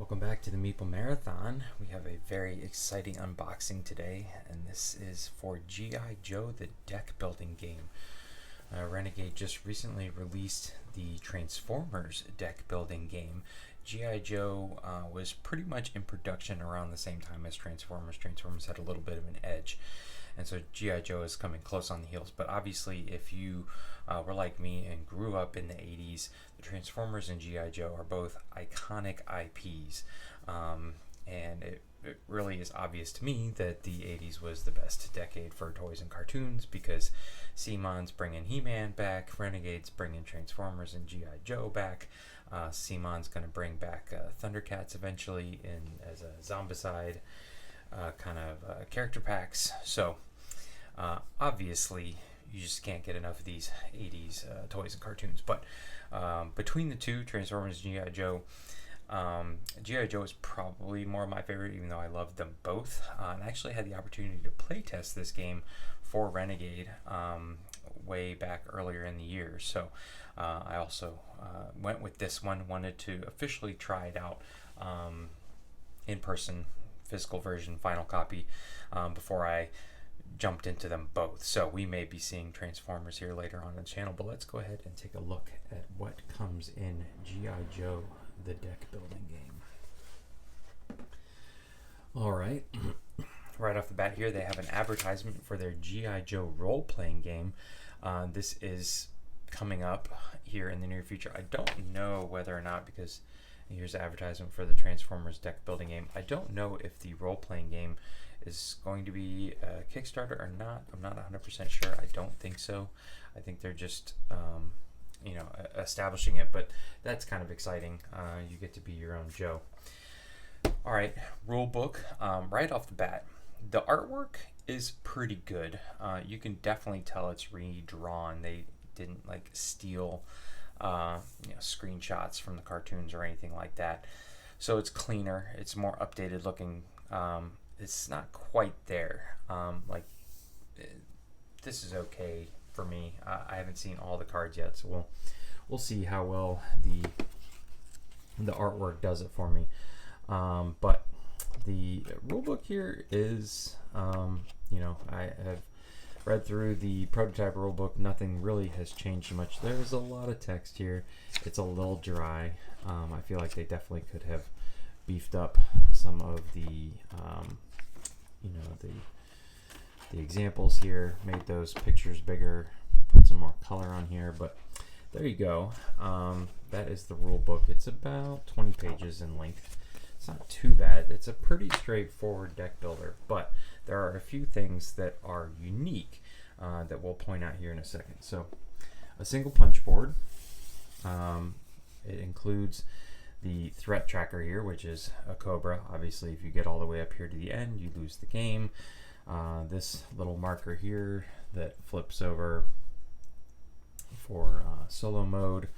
Welcome back to the Meeple Marathon. We have a very exciting unboxing today, and this is for G.I. Joe, the deck building game. Renegade just recently released the Transformers deck building game. G.I. Joe was pretty much in production around the same time as Transformers. Transformers had a little bit of an edge, and so G.I. Joe is coming close on the heels. But obviously, if you were like me and grew up in the 80s, the Transformers and G.I. Joe are both iconic IPs. And it really is obvious to me that the 80s was the best decade for toys and cartoons, because CMON's bringing He-Man back, Renegade's bringing Transformers and G.I. Joe back. CMON's going to bring back Thundercats eventually as a Zombicide kind of character packs. So obviously you just can't get enough of these 80s toys and cartoons. But between the two, Transformers and G.I. Joe, G.I. Joe is probably more of my favorite, even though I love them both. And I actually had the opportunity to play test this game for Renegade way back earlier in the year. So I also went with this one, wanted to officially try it out in person, physical version, final copy, before I jumped into them both. So we may be seeing Transformers here later on the channel, but let's go ahead and take a look at what comes in G.I. Joe, the deck building game. All right. Right off the bat here, they have an advertisement for their G.I. Joe role-playing game. This is coming up here in the near future. I don't know whether or not, because here's the advertisement for the Transformers deck building game. I don't know if the role-playing game is going to be a Kickstarter or not. I'm not 100% sure. I don't think so. I think they're just establishing it, but that's kind of exciting. You get to be your own Joe. All right, rule book. Right off the bat, the artwork is pretty good. You can definitely tell it's redrawn. They didn't steal screenshots from the cartoons or anything like that. So it's cleaner. It's more updated looking. It's not quite there. This is okay for me. I haven't seen all the cards yet, so we'll see how well the artwork does it for me. But the rulebook here is, I have read through the prototype rulebook. Nothing really has changed much. There's a lot of text here. It's a little dry. I feel like they definitely could have beefed up some of the the examples here, made those pictures bigger, put some more color on here, but there you go. That is the rule book. It's about 20 pages in length. It's not too bad. It's a pretty straightforward deck builder, but there are a few things that are unique that we'll point out here in a second. So a single punch board. It includes the threat tracker here, which is a Cobra. Obviously, if you get all the way up here to the end, you lose the game. This little marker here that flips over for solo mode.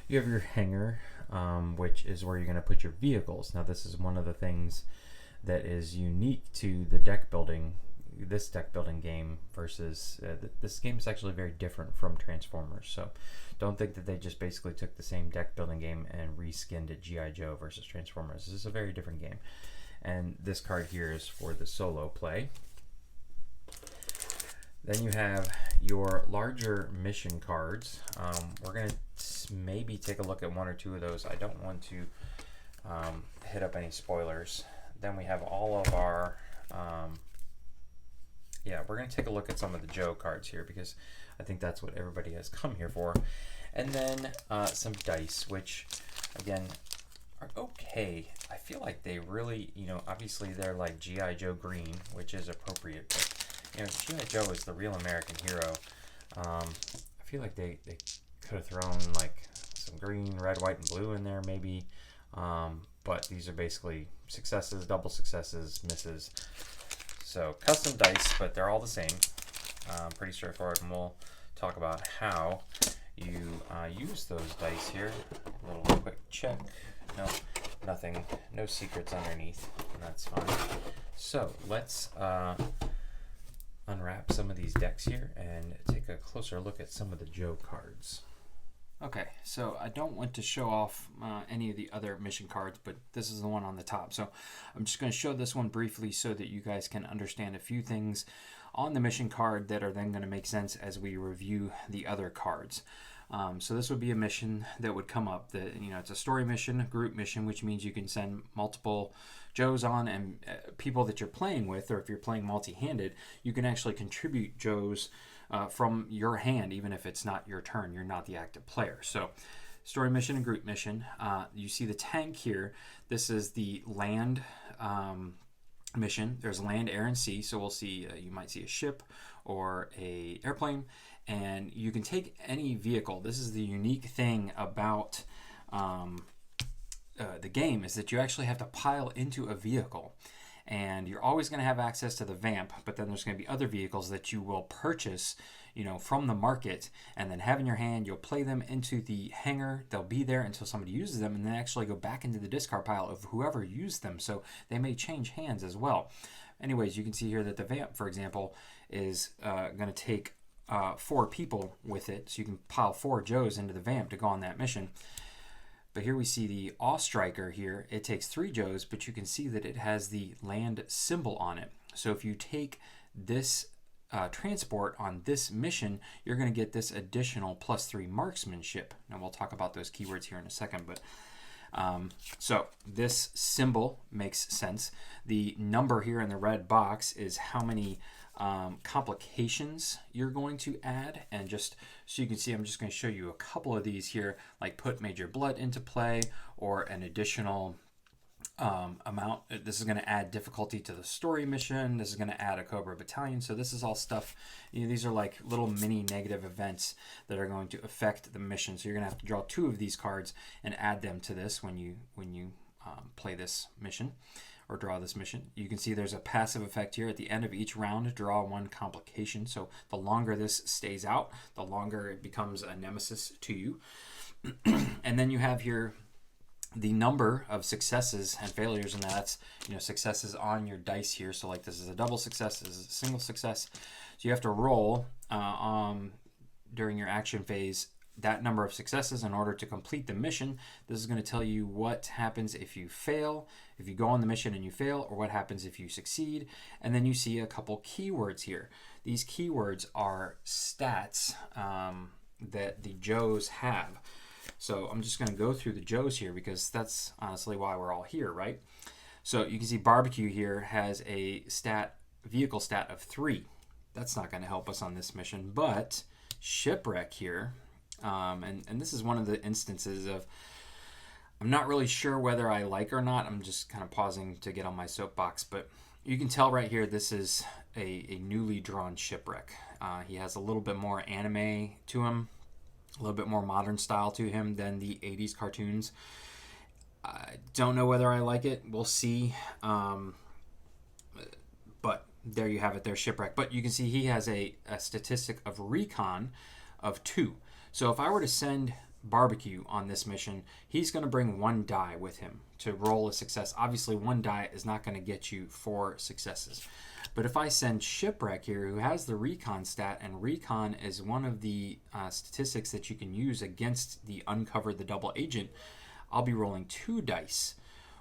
You have your hanger, which is where you're going to put your vehicles. Now, this is one of the things that is unique to the this deck building game versus this game is actually very different from Transformers. So don't think that they just basically took the same deck building game and reskinned it G.I. Joe versus Transformers. This is a very different game. And this card here is for the solo play. Then you have your larger mission cards. We're going to maybe take a look at one or two of those. I don't want to hit up any spoilers. Then we have all of our... we're going to take a look at some of the Joe cards here, because I think that's what everybody has come here for. And then some dice, which, again, are okay. I feel like they really, obviously they're like G.I. Joe green, which is appropriate, but, G.I. Joe is the real American hero. I feel like they could have thrown some green, red, white, and blue in there maybe. But these are basically successes, double successes, misses. So custom dice, but they're all the same. Pretty straightforward, and we'll talk about how you use those dice here. A little quick check. No, nothing. No secrets underneath. That's fine. So let's unwrap some of these decks here and take a closer look at some of the Joe cards. Okay, so I don't want to show off any of the other mission cards, but this is the one on the top. So I'm just going to show this one briefly so that you guys can understand a few things on the mission card that are then going to make sense as we review the other cards. So this would be a mission that would come up. That it's a story mission, a group mission, which means you can send multiple Joes on, and people that you're playing with, or if you're playing multi-handed, you can actually contribute Joes from your hand, even if it's not your turn. You're not the active player. So story mission and group mission. You see the tank here. This is the land mission. There's land, air, and sea. So we'll see, you might see a ship or a airplane, and you can take any vehicle. This is the unique thing about the game, is that you actually have to pile into a vehicle. And you're always going to have access to the vamp, but then there's going to be other vehicles that you will purchase, from the market, and then have in your hand. You'll play them into the hangar. They'll be there until somebody uses them, and then actually go back into the discard pile of whoever used them. So they may change hands as well. Anyways, you can see here that the vamp, for example, is going to take 4 people with it. So you can pile 4 Joes into the vamp to go on that mission. But here we see the Awe Striker here. It takes 3 Joes, but you can see that it has the land symbol on it. So if you take this transport on this mission, you're going to get this additional +3 marksmanship. Now we'll talk about those keywords here in a second, but so this symbol makes sense. The number here in the red box is how many complications you're going to add, and just so you can see, I'm just going to show you a couple of these here, like put Major Blood into play, or an additional amount. This is going to add difficulty to the story mission. This is going to add a Cobra Battalion. So this is all stuff, these are like little mini negative events that are going to affect the mission. So you're going to have to draw 2 of these cards and add them to this when you play this mission, or draw this mission. You can see there's a passive effect here. At the end of each round, draw 1 complication. So the longer this stays out, the longer it becomes a nemesis to you. And then you have here the number of successes and failures, and that's successes on your dice here. So like this is a double success, this is a single success. So you have to roll during your action phase that number of successes in order to complete the mission. This is going to tell you what happens if you fail, if you go on the mission and you fail, or what happens if you succeed. And then you see a couple keywords here. These keywords are stats that the Joes have. So I'm just going to go through the Joes here, because that's honestly why we're all here, right? So you can see barbecue here has a vehicle stat of 3. That's not going to help us on this mission. But shipwreck here, and this is one of the instances of, I'm not really sure whether I like or not. I'm just kind of pausing to get on my soapbox, but you can tell right here this is a newly drawn shipwreck. He has a little bit more anime to him, a little bit more modern style to him than the 80s cartoons. I don't know whether I like it. We'll see. But there you have it. There's shipwreck. But you can see he has a statistic of recon of 2. So if I were to send barbecue on this mission, he's going to bring 1 die with him to roll a success. Obviously, 1 die is not going to get you 4 successes. But if I send shipwreck here, who has the recon stat, and recon is one of the statistics that you can use against the uncover the double agent, I'll be rolling 2 dice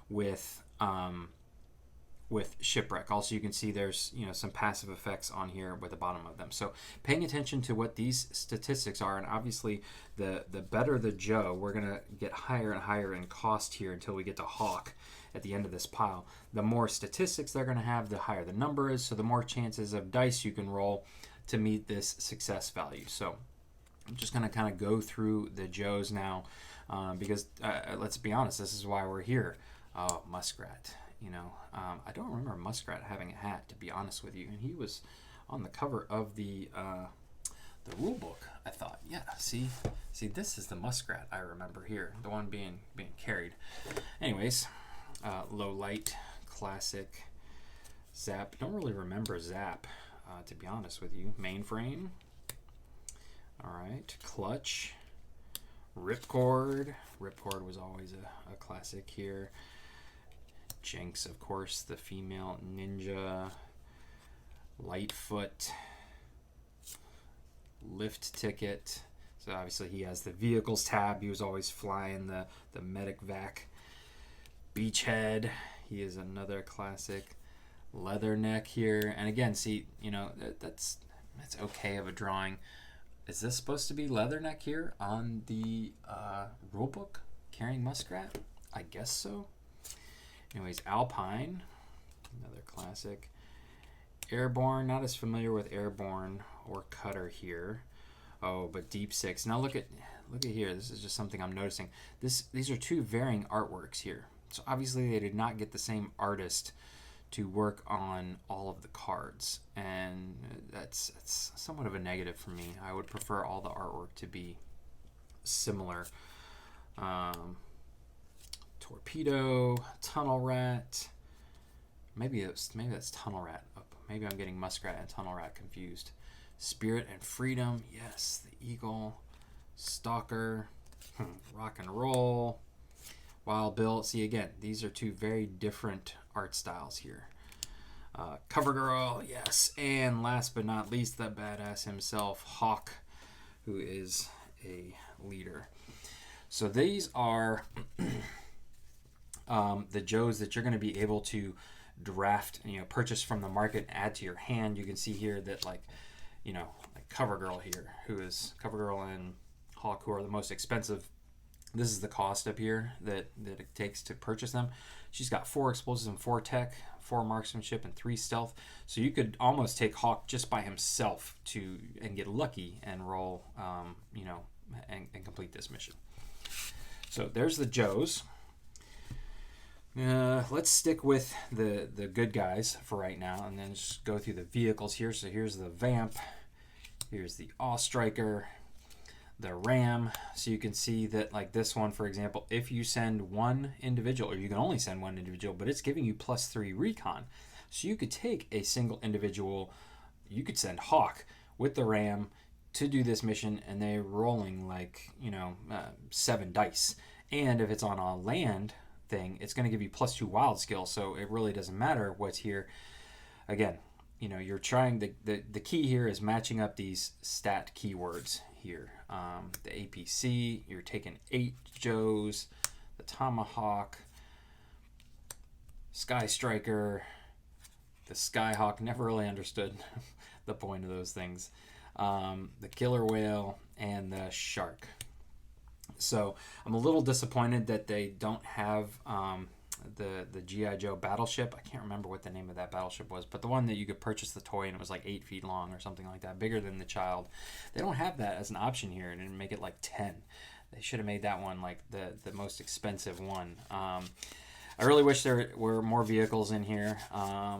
with shipwreck. Also, you can see there's some passive effects on here with the bottom of them. So paying attention to what these statistics are, and obviously the better the Joe, we're gonna get higher and higher in cost here until we get to Hawk at the end of this pile. The more statistics they're gonna have, the higher the number is, so the more chances of dice you can roll to meet this success value. So I'm just gonna kind of go through the Joes now, because let's be honest, this is why we're here. Oh, Muskrat. I don't remember Muskrat having a hat, to be honest with you, and he was on the cover of the rule book. I thought, yeah, see, this is the Muskrat I remember here, the one being carried. Anyways, low light, classic, Zap. Don't really remember Zap, to be honest with you. Mainframe. All right, Clutch, Ripcord. Ripcord was always a classic here. Jinx, of course, the female ninja. Lightfoot. Lift Ticket. So obviously he has the vehicles tab. He was always flying the medic vac. Beachhead. He is another classic. Leatherneck here. And again, see, that's okay of a drawing. Is this supposed to be Leatherneck here on the rulebook? Carrying Muskrat? I guess so. Anyways, Alpine. Another classic. Airborne. Not as familiar with Airborne or Cutter here. Oh, but Deep Six. Now look at here. This is just something I'm noticing. These are two varying artworks here. So obviously they did not get the same artist to work on all of the cards, and that's somewhat of a negative for me. I would prefer all the artwork to be similar. Torpedo, Tunnel Rat. Maybe that's Tunnel Rat. Maybe I'm getting Muskrat and Tunnel Rat confused. Spirit and Freedom. Yes, the Eagle. Stalker. Rock and Roll. Wild Bill. See, again, these are two very different art styles here. Cover Girl, yes. And last but not least, the badass himself, Hawk, who is a leader. So these are the Joes that you're going to be able to draft, purchase from the market, add to your hand. You can see here that like Cover Girl here, who is Cover Girl and Hawk, who are the most expensive. This is the cost up here that it takes to purchase them. She's got 4 explosives and 4 tech, 4 marksmanship, and 3 stealth. So you could almost take Hawk just by himself and get lucky and roll, and complete this mission. So there's the Joes. Let's stick with the good guys for right now, and then just go through the vehicles here. So here's the Vamp. Here's the Awe Striker. The Ram. So you can see that, like this one, for example, if you send one individual, or you can only send one individual, but it's giving you +3 recon. So you could take a single individual, you could send Hawk with the Ram to do this mission, and they're rolling like 7 dice. And if it's on a land thing, it's going to give you +2 wild skill. So it really doesn't matter what's here. Again, you're trying the key here is matching up these stat keywords here. The APC, you're taking 8 Joes, the Tomahawk, Sky Striker, the Skyhawk. Never really understood the point of those things. The Killer Whale and the Shark. So I'm a little disappointed that they don't have the G.I. Joe battleship. I can't remember what the name of that battleship was, but the one that you could purchase the toy and it was like 8 feet long or something like that, bigger than the Child. They don't have that as an option here, and make it like 10. They should have made that one like the most expensive one. I really wish there were more vehicles in here. I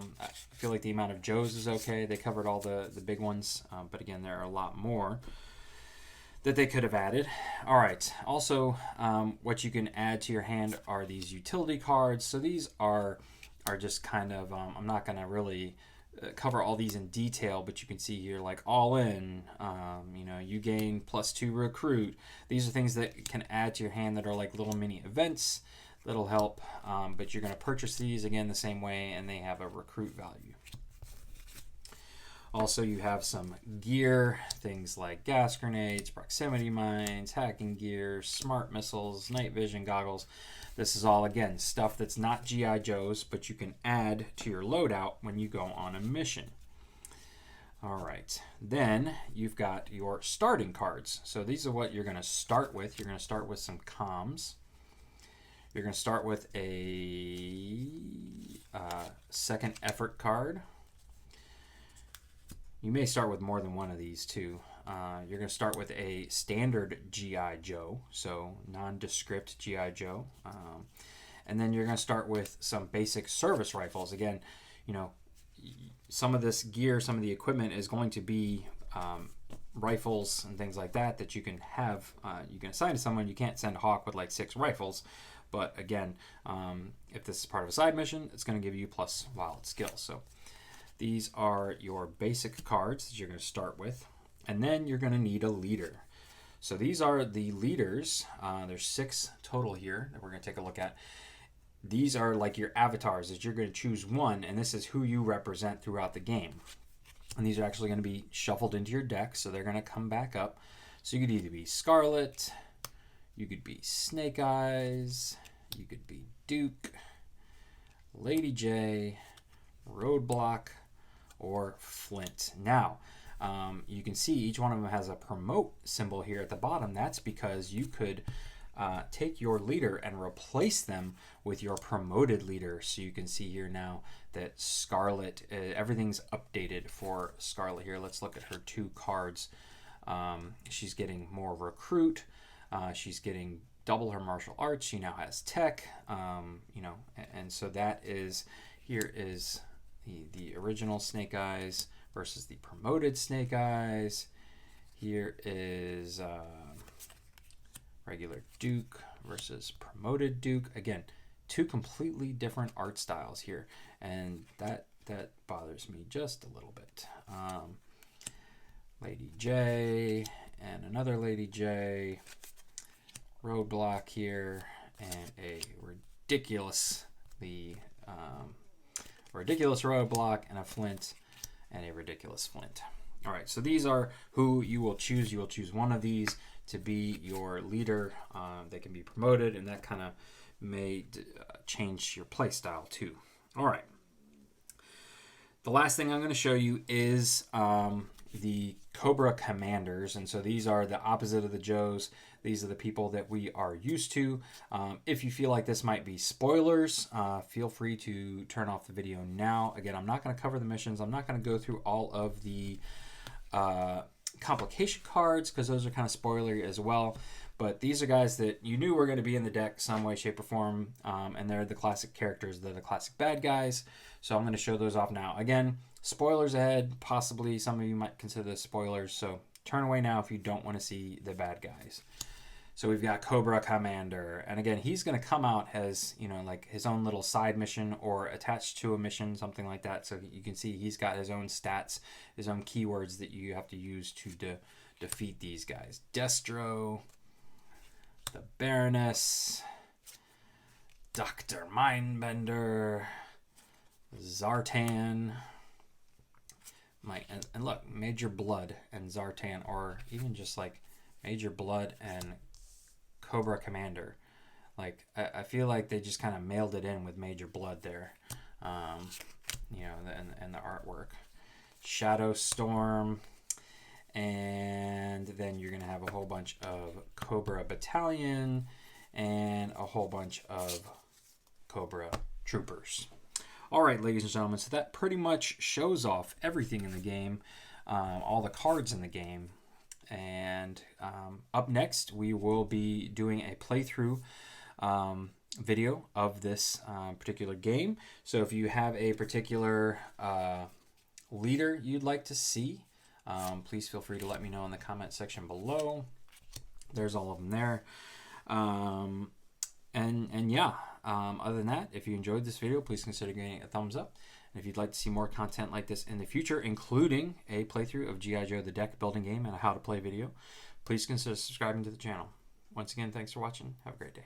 feel like the amount of Joes is okay. They covered all the big ones, but again, there are a lot more that they could have added. All right. Also, what you can add to your hand are these utility cards. So these are just kind of, I'm not going to really cover all these in detail, but you can see here like all in, you gain +2 recruit. These are things that can add to your hand that are like little mini events that'll help. But you're going to purchase these again the same way, and they have a recruit value. Also, you have some gear, things like gas grenades, proximity mines, hacking gear, smart missiles, night vision goggles. This is all, again, stuff that's not G.I. Joe's, but you can add to your loadout when you go on a mission. All right. Then you've got your starting cards. So these are what you're going to start with. You're going to start with some comms. You're going to start with a second effort card. You may start with more than one of these too. You're going to start with a standard G.I. Joe, so nondescript G.I. Joe. And then you're going to start with some basic service rifles. Again, some of this gear, some of the equipment is going to be rifles and things like that you can have. You can assign to someone. You can't send Hawk with like 6 rifles. But again, if this is part of a side mission, it's going to give you plus wild skill. So these are your basic cards that you're going to start with. And then you're going to need a leader. So these are the leaders. There's 6 total here that we're going to take a look at. These are like your avatars that you're going to choose one, and this is who you represent throughout the game. And these are actually going to be shuffled into your deck, so they're going to come back up So you could either be Scarlet, you could be Snake Eyes, you could be Duke, Lady J, Roadblock, or Flint. Now, you can see each one of them has a promote symbol here at the bottom. That's because you could take your leader and replace them with your promoted leader. So you can see here now that Scarlet, everything's updated for Scarlet here. Let's look at her 2 cards. She's getting more recruit. She's getting double her martial arts. She now has tech. You know, and so that is, here is the original Snake Eyes versus the promoted Snake Eyes. Here is regular Duke versus promoted Duke. Again, 2 completely different art styles here, and that bothers me just a little bit. Lady J and another Lady J, Roadblock here, and a ridiculous Roadblock, and a Flint, and a ridiculous Flint. All right, so these are who you will choose. You will choose one of these to be your leader. They can be promoted, and that kind of may change your play style too. All right. The last thing I'm going to show you is the Cobra Commanders, and so these are the opposite of the Joes. These are the people that we are used to. If you feel like this might be spoilers, feel free to turn off the video now. Again, I'm not going to cover the missions. I'm not going to go through all of the complication cards because those are kind of spoilery as well. But these are guys that you knew were going to be in the deck some way, shape, or form, and they're the classic characters. They're the classic bad guys. So I'm going to show those off now. Again, spoilers ahead. Possibly some of you might consider this spoilers, so turn away now if you don't want to see the bad guys. So we've got Cobra Commander, and again, he's going to come out as, you know, like his own little side mission or attached to a mission, something like that. So you can see he's got his own stats, his own keywords that you have to use to defeat these guys. Destro, the Baroness, Dr. Mindbender, Zartan, and look, Major Blood and Zartan, or even just like Major Blood and Cobra Commander. Like, I feel like they just kind of mailed it in with Major Blood there, you know, and the artwork. Shadow Storm, and then you're going to have a whole bunch of Cobra Battalion and a whole bunch of Cobra Troopers. All right, ladies and gentlemen, so that pretty much shows off everything in the game, all the cards in the game. And up next, we will be doing a playthrough video of this particular game. So if you have a particular leader you'd like to see, please feel free to let me know in the comment section below. There's all of them there. And yeah, other than that, if you enjoyed this video, please consider giving it a thumbs up. And if you'd like to see more content like this in the future, including a playthrough of G.I. Joe the deck building game and a how to play video, please consider subscribing to the channel. Once again, thanks for watching. Have a great day.